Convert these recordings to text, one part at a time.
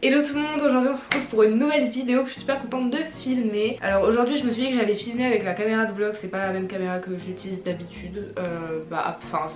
Hello tout le monde, aujourd'hui on se retrouve pour une nouvelle vidéo que je suis super contente de filmer. Alors aujourd'hui je me suis dit que j'allais filmer avec la caméra de vlog, c'est pas la même caméra que j'utilise d'habitude. Enfin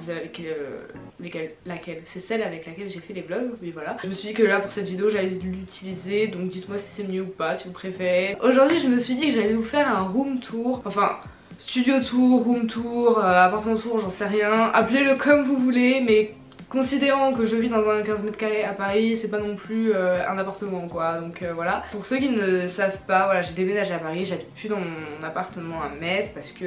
c'est celle avec laquelle j'ai fait les vlogs, mais voilà. Je me suis dit que là pour cette vidéo j'allais l'utiliser, donc dites-moi si c'est mieux ou pas, si vous préférez. Aujourd'hui je me suis dit que j'allais vous faire un room tour, enfin studio tour, room tour, appartement tour, j'en sais rien. Appelez-le comme vous voulez, mais considérant que je vis dans un 15 mètres carrés à Paris, c'est pas non plus un appartement quoi, donc voilà. Pour ceux qui ne savent pas, voilà, j'ai déménagé à Paris, j'habite plus dans mon appartement à Metz parce que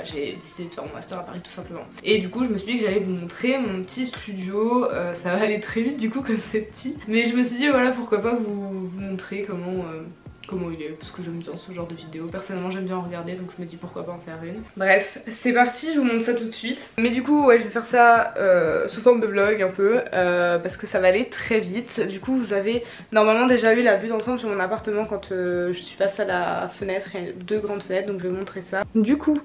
j'ai décidé de faire mon master à Paris tout simplement. Et du coup je me suis dit que j'allais vous montrer mon petit studio, ça va aller très vite du coup comme c'est petit. Mais je me suis dit voilà pourquoi pas vous montrer comment il est, parce que j'aime bien ce genre de vidéo. Personnellement j'aime bien en regarder, donc je me dis pourquoi pas en faire une. Bref, c'est parti, je vous montre ça tout de suite. Mais du coup ouais, je vais faire ça sous forme de vlog un peu, parce que ça va aller très vite. Du coup vous avez normalement déjà eu la vue d'ensemble sur mon appartement quand je suis face à la fenêtre. Il y a deux grandes fenêtres, donc je vais vous montrer ça. Du coup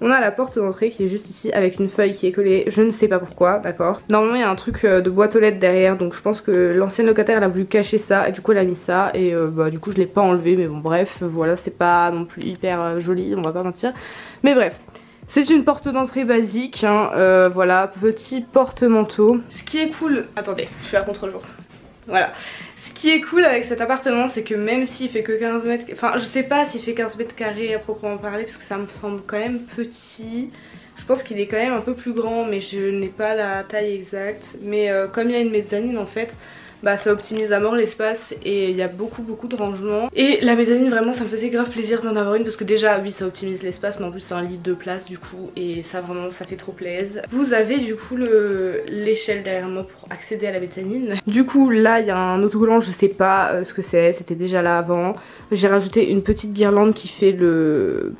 on a la porte d'entrée qui est juste ici avec une feuille qui est collée, je ne sais pas pourquoi, d'accord. Normalement il y a un truc de boîte aux lettres derrière, donc je pense que l'ancienne locataire elle a voulu cacher ça et du coup elle a mis ça et du coup je l'ai pas enlevé. Mais bon bref, voilà, c'est pas non plus hyper joli, on va pas mentir. Mais bref, c'est une porte d'entrée basique, hein, voilà, petit porte-manteau. Ce qui est cool, attendez, je suis à contre-jour. Voilà. Ce qui est cool avec cet appartement, c'est que même s'il fait que 15 mètres... Enfin, je sais pas s'il fait 15 mètres carrés à proprement parler, parce que ça me semble quand même petit. Je pense qu'il est quand même un peu plus grand, mais je n'ai pas la taille exacte. Mais comme il y a une mezzanine en fait, bah ça optimise à mort l'espace et il y a beaucoup de rangements. Et la mezzanine vraiment ça me faisait grave plaisir d'en avoir une parce que déjà oui ça optimise l'espace, mais en plus c'est un lit de place du coup et ça vraiment ça fait trop plaisir. Vous avez du coup l'échelle derrière moi pour accéder à la mezzanine. Du coup là il y a un autocollant, je sais pas ce que c'est, c'était déjà là avant. J'ai rajouté une petite guirlande qui fait le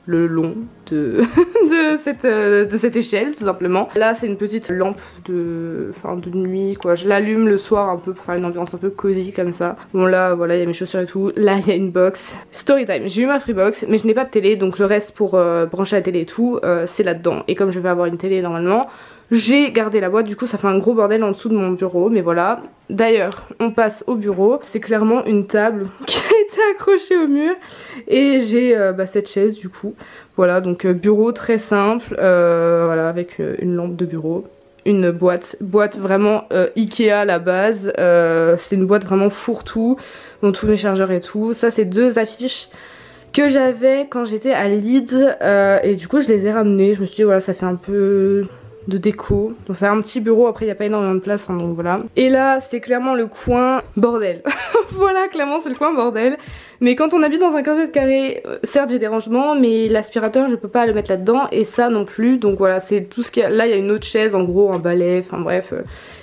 long de, de cette échelle tout simplement. Là c'est une petite lampe de nuit quoi, je l'allume le soir un peu pour faire une ambiance un peu cosy comme ça. Bon là voilà il y a mes chaussures et tout, là il y a une box. Storytime, j'ai eu ma Freebox mais je n'ai pas de télé, donc le reste pour brancher la télé et tout c'est là-dedans. Et comme je vais avoir une télé normalement, j'ai gardé la boîte, du coup ça fait un gros bordel en dessous de mon bureau, mais voilà. D'ailleurs on passe au bureau, c'est clairement une table qui a été accrochée au mur et j'ai cette chaise du coup. Voilà, donc bureau très simple, voilà, avec une lampe de bureau. Une boîte vraiment Ikea à la base, c'est une boîte vraiment fourre-tout, dont tous mes chargeurs et tout. Ça c'est deux affiches que j'avais quand j'étais à Leeds et du coup je les ai ramenées. Je me suis dit voilà ça fait un peu de déco, donc c'est un petit bureau, après il n'y a pas énormément de place, hein, donc voilà. Et là c'est clairement le coin bordel. Voilà, clairement c'est le coin bordel. Mais quand on habite dans un 15 mètres carrés, certes j'ai des rangements, mais l'aspirateur je peux pas le mettre là-dedans et ça non plus. Donc voilà, c'est tout ce qu'il y a. Là il y a une autre chaise, en gros un balai, enfin bref.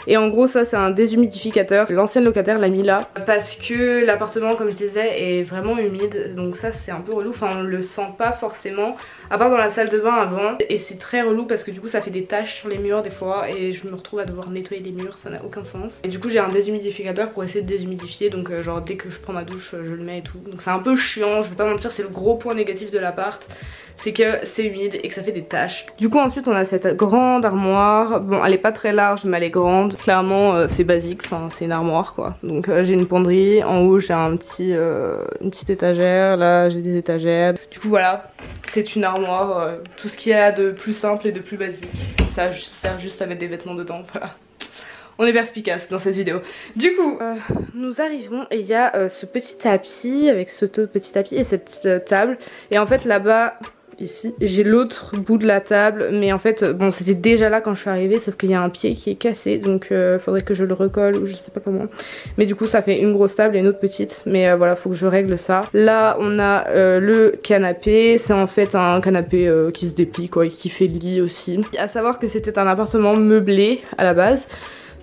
Et en gros ça c'est un déshumidificateur. L'ancienne locataire l'a mis là parce que l'appartement comme je disais est vraiment humide. Donc ça c'est un peu relou, enfin on le sent pas forcément, à part dans la salle de bain avant. Et c'est très relou parce que du coup ça fait des taches sur les murs des fois et je me retrouve à devoir nettoyer les murs, ça n'a aucun sens. Et du coup j'ai un déshumidificateur pour essayer de déshumidifier, donc genre dès que je prends ma douche je le mets et tout. Donc c'est un peu chiant, je vais pas mentir, c'est le gros point négatif de l'appart, c'est que c'est humide et que ça fait des taches. Du coup ensuite on a cette grande armoire, bon elle est pas très large mais elle est grande, clairement c'est basique, enfin c'est une armoire quoi. Donc j'ai une penderie, en haut j'ai une petite étagère, là j'ai des étagères. Du coup voilà, c'est une armoire, tout ce qu'il y a de plus simple et de plus basique. Ça sert juste à mettre des vêtements dedans, voilà. On est perspicace dans cette vidéo. Du coup, nous arrivons et il y a ce petit tapis avec ce petit tapis et cette table. Et en fait là-bas, ici, j'ai l'autre bout de la table. Mais en fait, bon c'était déjà là quand je suis arrivée, sauf qu'il y a un pied qui est cassé. Donc faudrait que je le recolle ou je sais pas comment. Mais du coup ça fait une grosse table et une autre petite. Mais voilà, faut que je règle ça. Là on a le canapé. C'est en fait un canapé qui se déplie quoi, et qui fait le lit aussi. À savoir que c'était un appartement meublé à la base.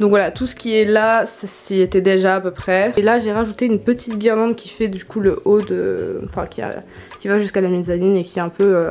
Donc voilà, tout ce qui est là, ça s'y était déjà à peu près. Et là j'ai rajouté une petite guirlande qui fait du coup le haut de... Enfin qui va jusqu'à la mezzanine et qui est un peu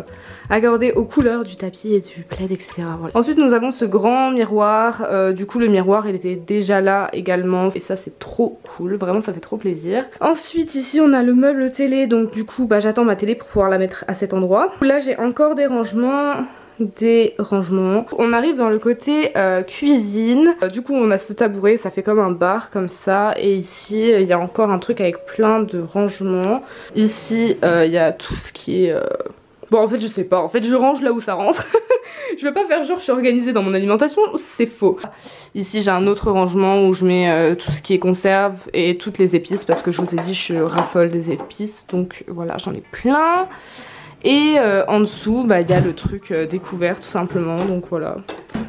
accordée aux couleurs du tapis et du plaid, etc. Voilà. Ensuite nous avons ce grand miroir. Du coup le miroir il était déjà là également. Et ça c'est trop cool, vraiment ça fait trop plaisir. Ensuite ici on a le meuble télé. Donc du coup j'attends ma télé pour pouvoir la mettre à cet endroit. Là j'ai encore des rangements. des rangements. On arrive dans le côté cuisine. Du coup on a ce tabouret, ça fait comme un bar comme ça. Et ici il y a encore un truc avec plein de rangements. Ici il y a tout ce qui est... Bon en fait je sais pas, en fait je range là où ça rentre. Je vais pas faire genre je suis organisée dans mon alimentation, c'est faux. Ici j'ai un autre rangement où je mets tout ce qui est conserve et toutes les épices parce que je vous ai dit je raffole des épices. Donc voilà, j'en ai plein. Et en dessous bah, y a le truc découvert tout simplement, donc voilà.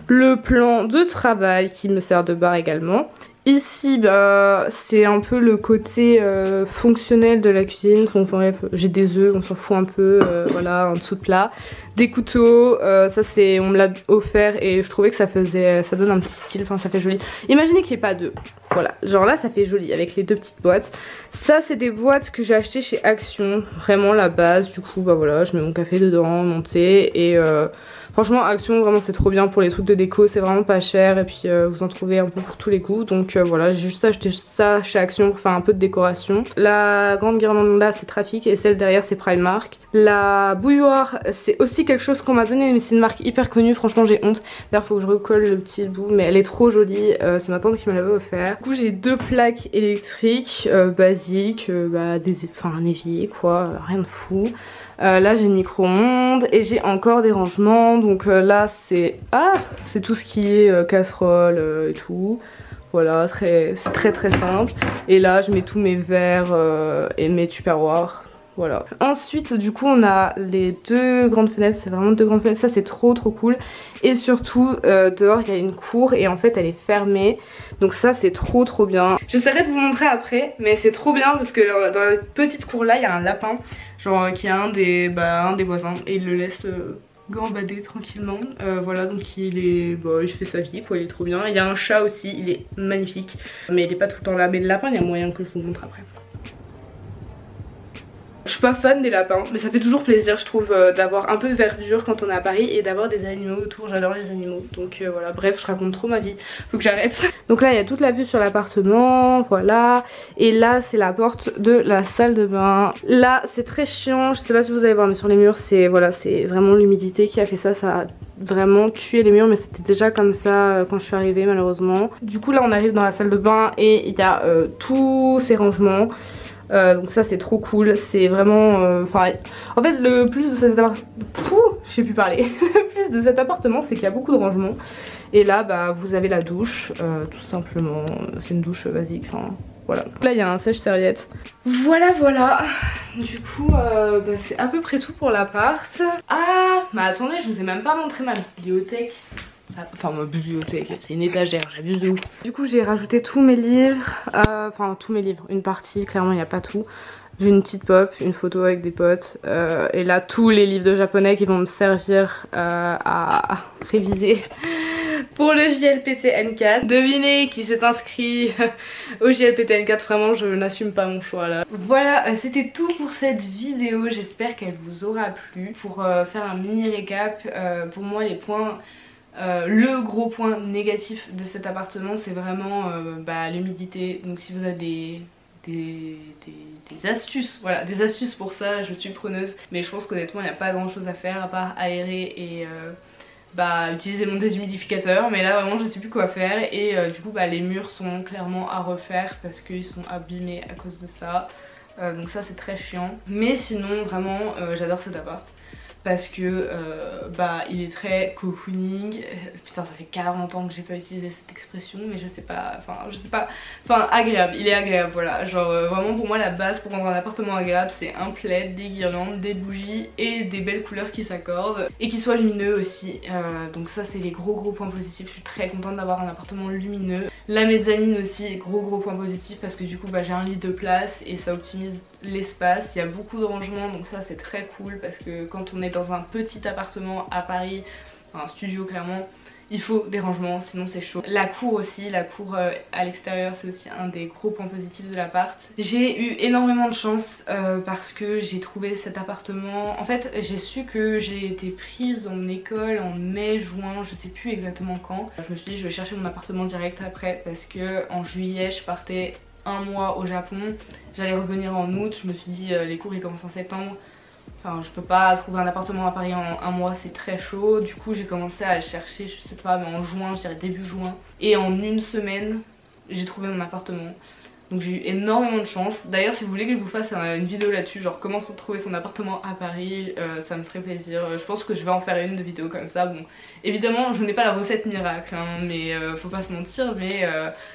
Le plan de travail qui me sert de bar également. Ici bah, c'est un peu le côté fonctionnel de la cuisine. Enfin, bref, j'ai des œufs, on s'en fout un peu, voilà, en dessous de plat. Des couteaux, ça c'est, on me l'a offert et je trouvais que ça donne un petit style, enfin ça fait joli. Imaginez qu'il n'y ait pas d'œufs, voilà, genre là ça fait joli avec les deux petites boîtes. Ça c'est des boîtes que j'ai achetées chez Action, vraiment la base, du coup bah voilà, je mets mon café dedans, mon thé et... Franchement Action vraiment c'est trop bien pour les trucs de déco, c'est vraiment pas cher et puis vous en trouvez un peu pour tous les goûts. Donc voilà, j'ai juste acheté ça chez Action pour faire un peu de décoration. La grande guirlande là c'est Trafic et celle derrière c'est Primark. La bouilloire c'est aussi quelque chose qu'on m'a donné mais c'est une marque hyper connue, franchement j'ai honte. D'ailleurs faut que je recolle le petit bout mais elle est trop jolie, c'est ma tante qui me l'avait offert. Du coup j'ai deux plaques électriques basiques, un évier quoi, rien de fou. Là j'ai le micro-ondes et j'ai encore des rangements. Donc là c'est c'est tout ce qui est casserole et tout. Voilà, c'est très simple. Et là je mets tous mes verres et mes tupperwares. Voilà. Ensuite du coup on a les deux grandes fenêtres, c'est vraiment deux grandes fenêtres, ça c'est trop cool. Et surtout dehors il y a une cour et en fait elle est fermée. Donc ça c'est trop bien. J'essaierai de vous montrer après mais c'est trop bien parce que dans la petite cour là il y a un lapin. Genre qui est un des voisins et il le laisse gambader tranquillement. Voilà donc il fait sa vie quoi, il est trop bien. Il y a un chat aussi, il est magnifique. Mais il est pas tout le temps là, mais le lapin il y a moyen que je vous montre après. Je suis pas fan des lapins, mais ça fait toujours plaisir je trouve d'avoir un peu de verdure quand on est à Paris et d'avoir des animaux autour, j'adore les animaux. Donc voilà, bref je raconte trop ma vie, faut que j'arrête. Donc là il y a toute la vue sur l'appartement, voilà. Et là c'est la porte de la salle de bain. Là c'est très chiant, je sais pas si vous allez voir mais sur les murs c'est vraiment l'humidité qui a fait ça, ça a vraiment tué les murs mais c'était déjà comme ça quand je suis arrivée malheureusement. Du coup là on arrive dans la salle de bain et il y a tous ces rangements. Donc ça c'est trop cool, c'est vraiment en fait le plus de cet appartement, je sais plus parler. Le plus de cet appartement c'est qu'il y a beaucoup de rangements. Et là bah vous avez la douche tout simplement, c'est une douche basique, enfin voilà. Là il y a un sèche-serviette. Voilà. Du coup c'est à peu près tout pour l'appart. Ah mais attendez, je vous ai même pas montré ma bibliothèque. Enfin ma bibliothèque, c'est une étagère, j'abuse de ouf. Du coup j'ai rajouté tous mes livres, tous mes livres, une partie, clairement il n'y a pas tout. J'ai une petite pop, une photo avec des potes et là tous les livres de japonais qui vont me servir à réviser pour le JLPT N4. Devinez qui s'est inscrit au JLPT N4, vraiment je n'assume pas mon choix là. Voilà, c'était tout pour cette vidéo, j'espère qu'elle vous aura plu. Pour faire un mini récap, pour moi les points... le gros point négatif de cet appartement c'est vraiment l'humidité. Donc si vous avez des astuces, voilà, des astuces pour ça, je suis preneuse. Mais je pense qu'honnêtement il n'y a pas grand chose à faire à part aérer et utiliser mon déshumidificateur. Mais là vraiment je sais plus quoi faire. Et du coup les murs sont clairement à refaire parce qu'ils sont abîmés à cause de ça. Donc ça c'est très chiant. Mais sinon vraiment j'adore cet appart. Parce que il est très cocooning. Putain ça fait 40 ans que j'ai pas utilisé cette expression mais je sais pas, agréable, il est agréable voilà. Genre vraiment pour moi la base pour rendre un appartement agréable c'est un plaid, des guirlandes, des bougies et des belles couleurs qui s'accordent. Et qui soient lumineux aussi, donc ça c'est les gros points positifs. Je suis très contente d'avoir un appartement lumineux. La mezzanine aussi, gros point positif parce que du coup j'ai un lit de place et ça optimise l'espace. Il y a beaucoup de rangements donc ça c'est très cool parce que quand on est dans un petit appartement à Paris, un studio clairement, il faut des rangements sinon c'est chaud. La cour aussi, la cour à l'extérieur c'est aussi un des gros points positifs de l'appart. J'ai eu énormément de chance parce que j'ai trouvé cet appartement. En fait j'ai su que j'ai été prise en école en mai, juin, je sais plus exactement quand. Je me suis dit je vais chercher mon appartement direct après parce que en juillet je partais un mois au Japon, j'allais revenir en août, je me suis dit les cours ils commencent en septembre, Enfin, je peux pas trouver un appartement à Paris en un mois, c'est très chaud. Du coup, j'ai commencé à le chercher, je sais pas, mais en juin, je dirais début juin. Et en une semaine, j'ai trouvé mon appartement. Donc j'ai eu énormément de chance. D'ailleurs, si vous voulez que je vous fasse une vidéo là-dessus, genre comment se trouver son appartement à Paris, ça me ferait plaisir. Je pense que je vais en faire une de vidéo comme ça. Bon, évidemment, je n'ai pas la recette miracle, hein, mais faut pas se mentir. Mais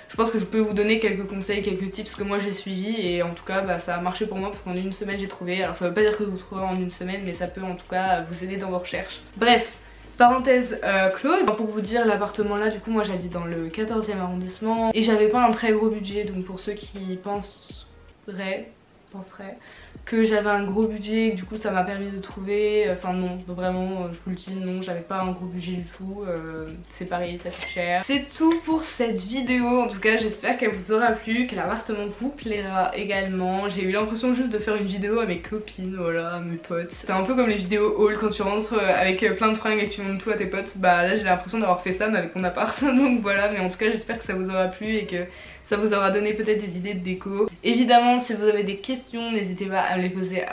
je pense que je peux vous donner quelques conseils, quelques tips que moi j'ai suivis. Et en tout cas, bah, ça a marché pour moi parce qu'en une semaine j'ai trouvé. Alors ça veut pas dire que vous trouverez en une semaine, mais ça peut en tout cas vous aider dans vos recherches. Bref. Parenthèse close, pour vous dire, l'appartement là, du coup moi j'habite dans le 14e arrondissement et j'avais pas un très gros budget, donc pour ceux qui penseraient que j'avais un gros budget, du coup ça m'a permis de trouver, enfin non, vraiment je vous le dis, non, j'avais pas un gros budget du tout, c'est pareil, ça coûte cher. C'est tout pour cette vidéo, en tout cas j'espère qu'elle vous aura plu, que l'appartement vous plaira également. J'ai eu l'impression juste de faire une vidéo à mes copines, voilà, à mes potes. C'est un peu comme les vidéos haul quand tu rentres avec plein de fringues et que tu montres tout à tes potes, bah là j'ai l'impression d'avoir fait ça mais avec mon appart, donc voilà, mais en tout cas j'espère que ça vous aura plu et que ça vous aura donné peut-être des idées de déco. Évidemment, si vous avez des questions, n'hésitez pas à me les poser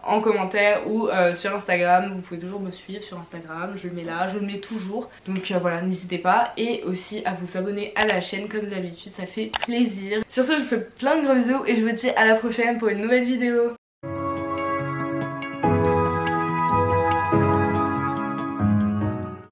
en commentaire ou sur Instagram. Vous pouvez toujours me suivre sur Instagram, je le mets là, je le mets toujours. Donc voilà, n'hésitez pas. Et aussi à vous abonner à la chaîne comme d'habitude, ça fait plaisir. Sur ce, je vous fais plein de gros bisous et je vous dis à la prochaine pour une nouvelle vidéo.